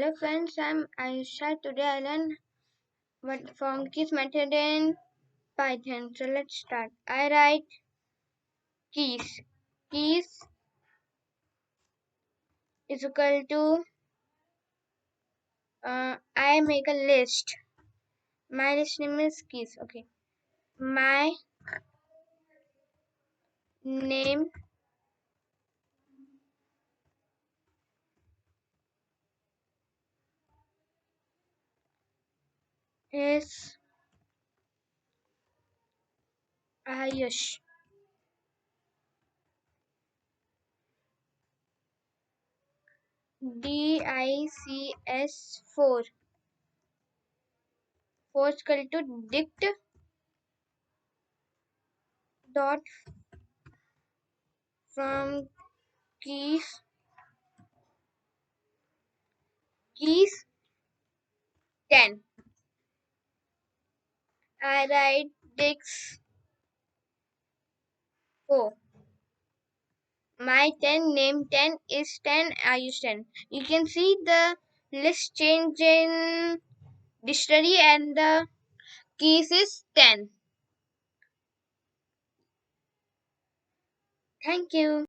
Hello friends, I'm Aisha. Today I learn what Fromkeys method in Python. So let's start. I write keys. Keys is equal to I make a list. My list name is keys. Okay. My name is Ayush. DICS 4. 4 is equal to dict dot from keys 10. I write dicts 4. My 10 name 10 is 10 Ayush 10. You can see the list change in dictionary and the keys is 10. Thank you.